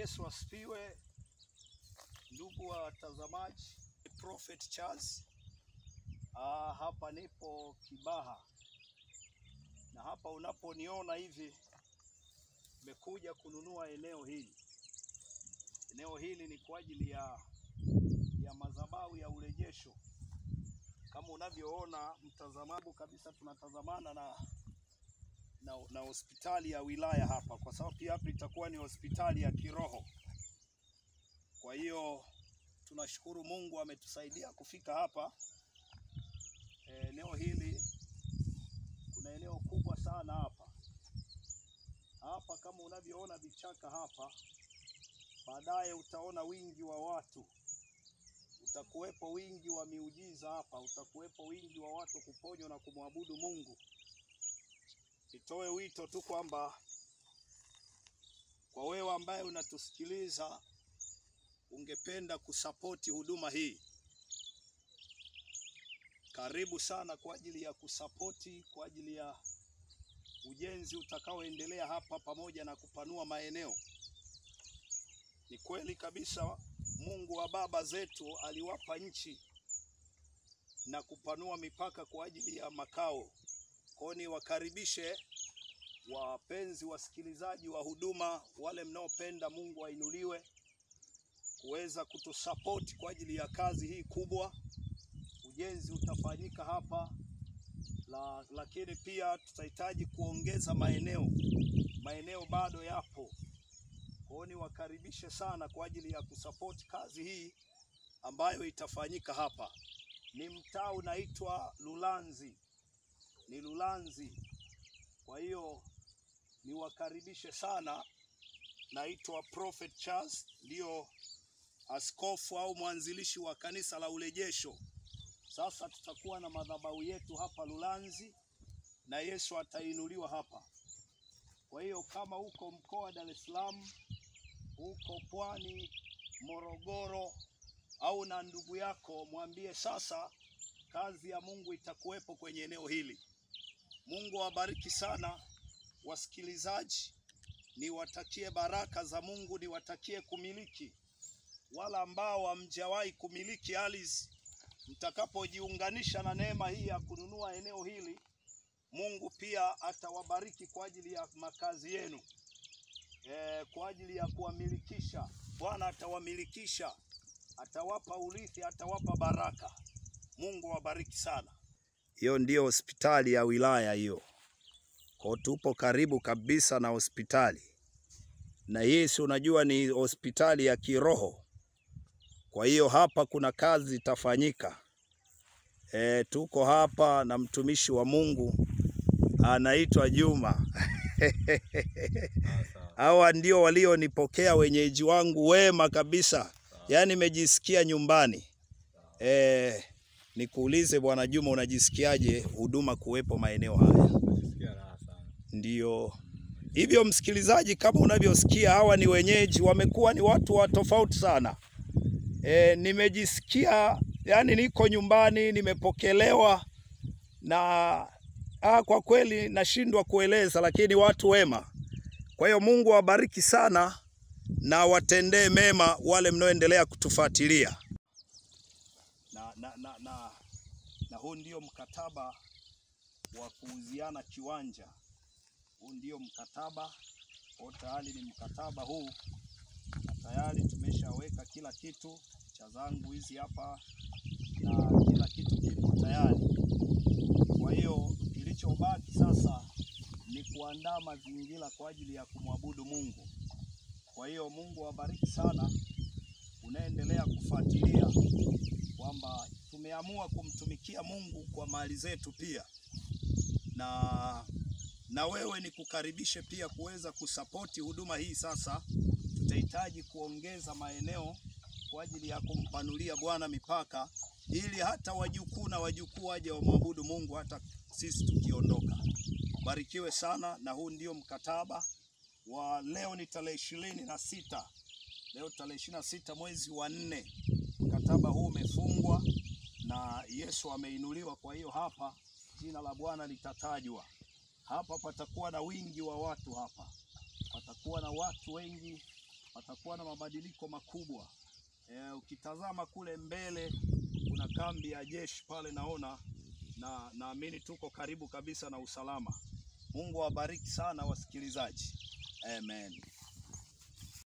Bwana Yesu asifiwe. Ndugu watazamaji, Prophet Charles. Hapa nipo Kibaha, na hapa unaponiona hivi nimekuja kununua eneo hili. Eneo hili ni kwa ajili ya madhabahu ya urejesho. Kama unavyoona mtazamaji kabisa, tunatazamana na hospitali ya wilaya hapa, kwa sababu pia hapa itakuwa ni hospitali ya kiroho. Kwa hiyo tunashukuru Mungu ametusaidia kufika hapa. Eneo hili kuna eneo kubwa sana hapa. Hapa kama unavyoona vichaka hapa, baadaye utaona wingi wa watu. Utakuwepo wingi wa miujiza hapa, utakuwepo wingi wa watu kuponywa na kumwabudu Mungu. Nitoe wito tu kwamba kwa wewe ambaye unatusikiliza ungependa kusapoti huduma hii, karibu sana kwa ajili ya kusapoti, kwa ajili ya ujenzi utakaoendelea hapa pamoja na kupanua maeneo. Ni kweli kabisa Mungu wa baba zetu aliwapa nchi na kupanua mipaka kwa ajili ya makao. Kwa ni wakaribishe wapenzi wasikilizaji wa huduma, wale mnaopenda Mungu ainuliwe, kuweza kutusupport kwa ajili ya kazi hii kubwa. Ujenzi utafanyika hapa, lakini pia tutahitaji kuongeza maeneo bado yapo. Kwa ni wakaribishe sana kwa ajili ya kusupport kazi hii ambayo itafanyika hapa. Ni mtaa unaitwa Lulanzi. Ni Lulanzi. Kwa hiyo niwakaribishe sana. Naitwa Prophet Charles, ndio askofu au mwanzilishi wa kanisa la urejesho. Sasa tutakuwa na madhabahu yetu hapa Lulanzi na Yesu atainuliwa hapa. Kwa hiyo kama uko mkoa wa Dar es Salaam, uko Pwani, Morogoro, au na ndugu yako, mwambie sasa kazi ya Mungu itakuwepo kwenye eneo hili. Mungu awabariki sana wasikilizaji. Niwatakie baraka za Mungu, niwatakie kumiliki. Wala ambao hamjawahi kumiliki ardhi, mtakapojiunganisha na neema hii ya kununua eneo hili, Mungu pia atawabariki kwa ajili ya makazi yenu. Kwa ajili ya kuwamilikisha, Bwana atawamilikisha, atawapa urithi, atawapa baraka. Mungu awabariki sana. Hiyo ndio hospitali ya wilaya hiyo. Kwa tupo karibu kabisa na hospitali. Na hii si unajua ni hospitali ya kiroho. Kwa hiyo hapa kuna kazi itafanyika. Tuko hapa na mtumishi wa Mungu anaitwa Juma. Hawa ndio walionipokea, wenyeji wangu wema kabisa. Yaani nimejisikia nyumbani. Nikuulize Bwana Juma, unajisikiaje huduma kuwepo maeneo haya? Najisikia raha sana. Ndio. Hivyo msikilizaji, kama unavyosikia, hawa ni wenyeji, wamekuwa ni watu wa tofauti sana. Nimejisikia yani niko nyumbani, nimepokelewa na kwa kweli nashindwa kueleza, lakini watu wema. Kwa hiyo Mungu awabariki sana na watendee mema wale mnaoendelea kutufuatilia. Na huu ndio mkataba wa kuuziana kiwanja. Huu ndio mkataba. Kwa tayari ni mkataba huu. Na tayari tumeshaweka kila kitu, cha zangu hizi hapa, na kila kitu kipo tayari. Kwa hiyo kilichobaki sasa ni kuandaa mazingira kwa ajili ya kumwabudu Mungu. Kwa hiyo Mungu awabariki sana unaendelea kufuatilia, kwamba tumeamua kumtumikia Mungu kwa mali zetu pia. Na wewe ni kukaribishe pia kuweza kusapoti huduma hii. Sasa tutahitaji kuongeza maeneo kwa ajili ya kumpanulia Bwana mipaka, ili hata wajukuu na wajukuu waje wamwabudu Mungu hata sisi tukiondoka. Barikiwe sana. Na huu ndio mkataba wa leo. Ni tarehe 26. Leo tarehe 26 mwezi wa 4. Mkataba huu umefungwa na Yesu ameinuliwa. Kwa hiyo hapa jina la Bwana litatajwa. Hapa patakuwa na wingi wa watu hapa. Patakuwa na watu wengi patakuwa na mabadiliko makubwa. Ukitazama kule mbele kuna kambi ya jeshi pale naona, na naamini tuko karibu kabisa na usalama. Mungu awabariki sana wasikilizaji. Amen.